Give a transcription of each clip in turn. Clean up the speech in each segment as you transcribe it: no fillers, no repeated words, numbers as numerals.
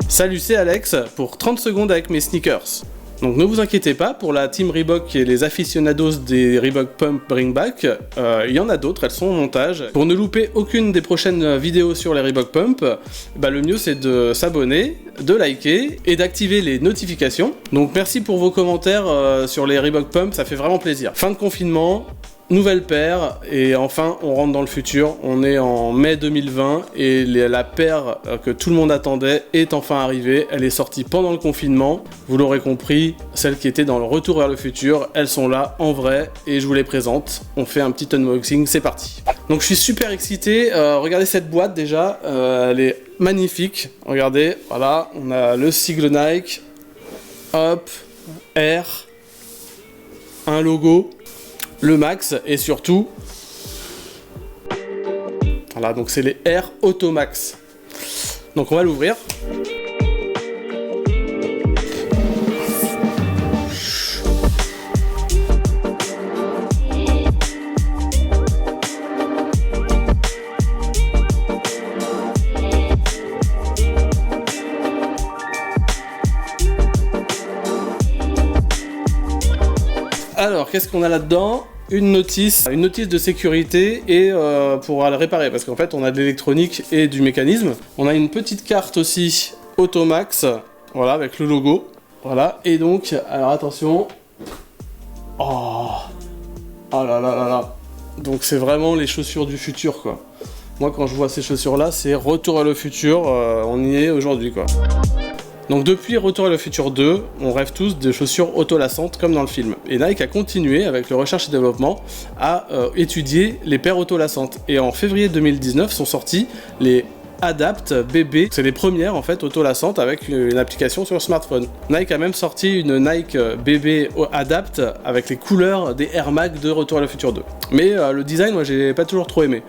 Salut, c'est Alex pour 30 secondes avec mes sneakers. Donc ne vous inquiétez pas, pour la team Reebok et les aficionados des Reebok Pump Bring Back, il y en a d'autres, elles sont au montage. Pour ne louper aucune des prochaines vidéos sur les Reebok Pump, le mieux c'est de s'abonner, de liker et d'activer les notifications. Donc merci pour vos commentaires sur les Reebok Pump, ça fait vraiment plaisir. Fin de confinement, nouvelle paire, et enfin on rentre dans le futur. On est en mai 2020 et la paire que tout le monde attendait est enfin arrivée. Elle est sortie pendant le confinement, vous l'aurez compris, celles qui étaient dans le retour vers le futur, elles sont là en vrai et je vous les présente. On fait un petit unboxing, c'est parti. Donc je suis super excité, regardez cette boîte déjà, elle est magnifique. Regardez, voilà, on a le sigle Nike, hop, R, un logo, le Max et surtout, voilà, donc c'est les Air Auto Max. Donc on va l'ouvrir. Alors, qu'est-ce qu'on a là-dedans? Une notice de sécurité et pour le réparer, parce qu'en fait on a de l'électronique et du mécanisme. On a une petite carte aussi Automax, voilà, avec le logo, voilà. Et donc, alors attention, oh là là là là, donc c'est vraiment les chaussures du futur quoi. Moi quand je vois ces chaussures là, c'est retour à le futur, on y est aujourd'hui quoi. Donc depuis Retour à le futur 2, on rêve tous de chaussures auto-lassantes comme dans le film. Et Nike a continué avec le recherche et développement à étudier les paires auto-lassantes. Et en février 2019 sont sortis les Adapt BB. C'est les premières en fait auto-lassantes avec une application sur smartphone. Nike a même sorti une Nike BB Adapt avec les couleurs des Air Max de Retour à le futur 2. Mais le design, moi j'ai pas toujours trop aimé.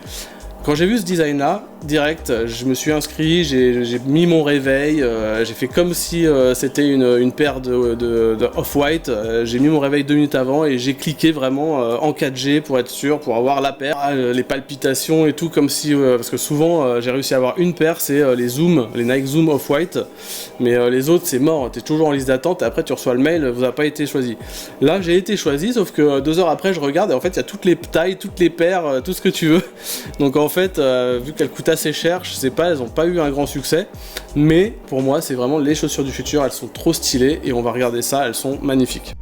Quand j'ai vu ce design là, direct, je me suis inscrit, j'ai mis mon réveil, j'ai fait comme si c'était une paire de Off-White, j'ai mis mon réveil 2 minutes avant et j'ai cliqué vraiment en 4G pour être sûr, pour avoir la paire, les palpitations et tout, comme si, parce que souvent j'ai réussi à avoir une paire, c'est les Zoom, les Nike Zoom Off-White, mais les autres c'est mort, t'es toujours en liste d'attente et après tu reçois le mail, vous n'avez pas été choisi. Là j'ai été choisi, sauf que 2 heures après je regarde et en fait il y a toutes les tailles, toutes les paires, tout ce que tu veux, donc en fait, vu qu'elles coûtent assez cher, je sais pas, elles ont pas eu un grand succès, mais pour moi c'est vraiment les chaussures du futur, elles sont trop stylées et on va regarder ça, elles sont magnifiques.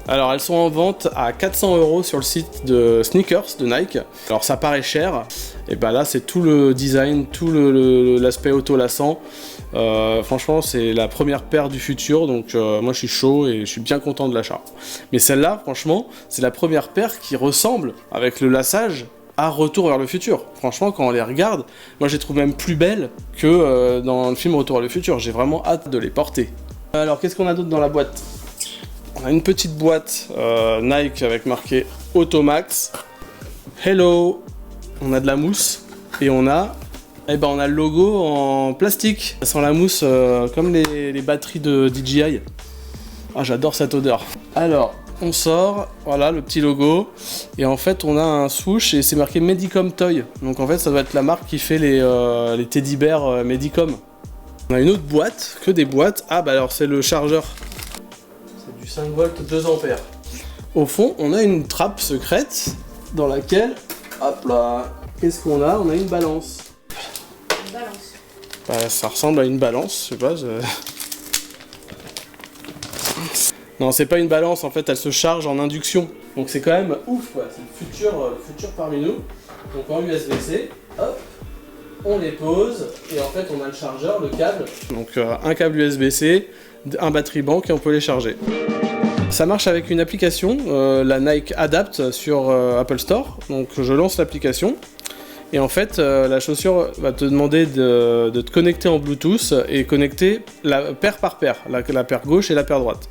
Alors elles sont en vente à 400 € sur le site de Sneakers de Nike. Alors ça paraît cher, et ben là c'est tout le design, tout l'aspect auto-lassant. Franchement c'est la première paire du futur, donc moi je suis chaud et je suis bien content de l'achat. Mais celle-là franchement c'est la première paire qui ressemble avec le lassage à Retour vers le futur. Franchement, quand on les regarde, moi je les trouve même plus belles que dans le film Retour vers le futur. J'ai vraiment hâte de les porter. Alors, qu'est-ce qu'on a d'autre dans la boîte? On a une petite boîte Nike avec marqué Automax. Hello. On a de la mousse et on a le logo en plastique. Ça sent la mousse comme les batteries de DJI. Ah, j'adore cette odeur. Alors, on sort, voilà le petit logo, et en fait on a un swoosh et c'est marqué Medicom Toy, donc en fait ça doit être la marque qui fait les teddy bears Medicom. On a une autre boîte, que des boîtes, ah bah alors c'est le chargeur, c'est du 5 volts 2 ampères. Au fond on a une trappe secrète dans laquelle, hop là, qu'est-ce qu'on a? On a une balance. Une balance. Bah ça ressemble à une balance, je sais pas, Non, c'est pas une balance, en fait, elle se charge en induction. Donc c'est quand même ouf, quoi. C'est le futur parmi nous. Donc en USB-C, hop, on les pose, et en fait on a le chargeur, le câble. Donc un câble USB-C, un batterie bank, et on peut les charger. Ça marche avec une application, la Nike Adapt sur Apple Store. Donc je lance l'application. Et en fait, la chaussure va te demander de te connecter en Bluetooth et connecter la paire par paire, la paire gauche et la paire droite.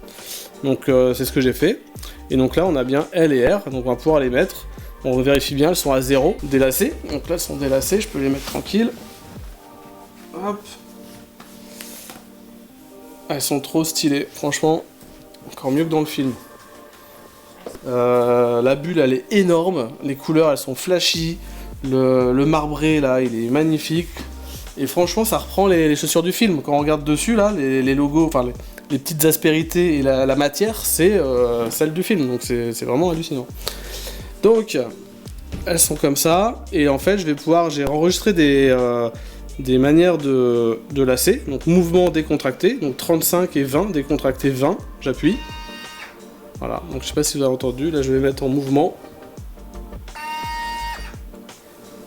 Donc c'est ce que j'ai fait. Et donc là, on a bien L et R, donc on va pouvoir les mettre. On vérifie bien, elles sont à 0, délacées. Donc là, elles sont délacées, je peux les mettre tranquilles. Hop. Elles sont trop stylées, franchement, encore mieux que dans le film. La bulle, elle est énorme. Les couleurs, elles sont flashy. Le marbré, là, il est magnifique. Et franchement, ça reprend les chaussures du film. Quand on regarde dessus, là, les logos, enfin, les petites aspérités et la matière, c'est celle du film. Donc, c'est vraiment hallucinant. Donc, elles sont comme ça. Et en fait, j'ai enregistré des manières de lacets. Donc, mouvement décontracté. Donc, 35 et 20. Décontracté 20. J'appuie. Voilà. Donc, je sais pas si vous avez entendu. Là, je vais mettre en mouvement.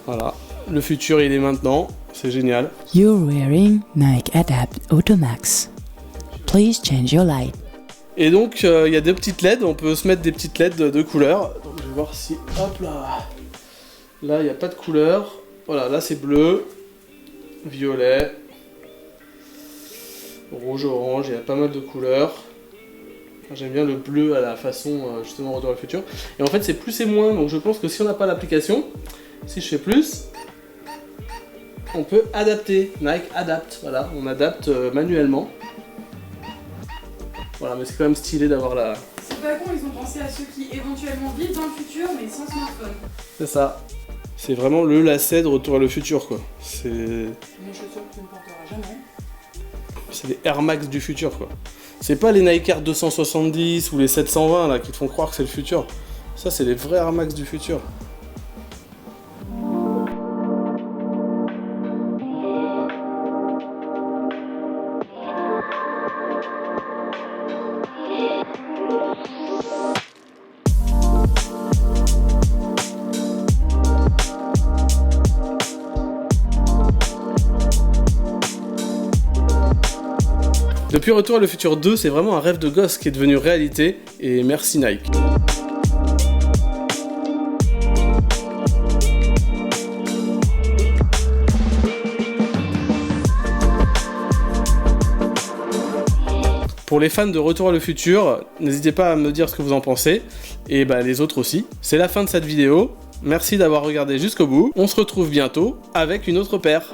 Voilà. Le futur, il est maintenant. C'est génial. You're wearing Nike Adapt Automax. Please change your light. Et donc, il y a des petites LED. On peut se mettre des petites LED de couleurs. Donc, je vais voir si... Hop là. Là, il n'y a pas de couleur. Voilà, là, c'est bleu. Violet. Rouge, orange. Il y a pas mal de couleurs. J'aime bien le bleu à la façon, justement, Retour à le futur. Et en fait, c'est plus et moins. Donc, je pense que si on n'a pas l'application, si je fais plus... On peut adapter, Nike Adapt, voilà, on adapte manuellement. Voilà, mais c'est quand même stylé d'avoir la... C'est pas con, ils ont pensé à ceux qui éventuellement vivent dans le futur mais sans smartphone. C'est ça. C'est vraiment le lacet de Retour à le futur, quoi. C'est... Une chaussure que tu ne porteras jamais. C'est les Air Max du futur, quoi. C'est pas les Nike Air 270 ou les 720, là, qui te font croire que c'est le futur. Ça, c'est les vrais Air Max du futur. Depuis Retour à le futur 2, c'est vraiment un rêve de gosse qui est devenu réalité, et merci Nike. Pour les fans de Retour à le futur, n'hésitez pas à me dire ce que vous en pensez, et bah les autres aussi. C'est la fin de cette vidéo, merci d'avoir regardé jusqu'au bout, on se retrouve bientôt avec une autre paire.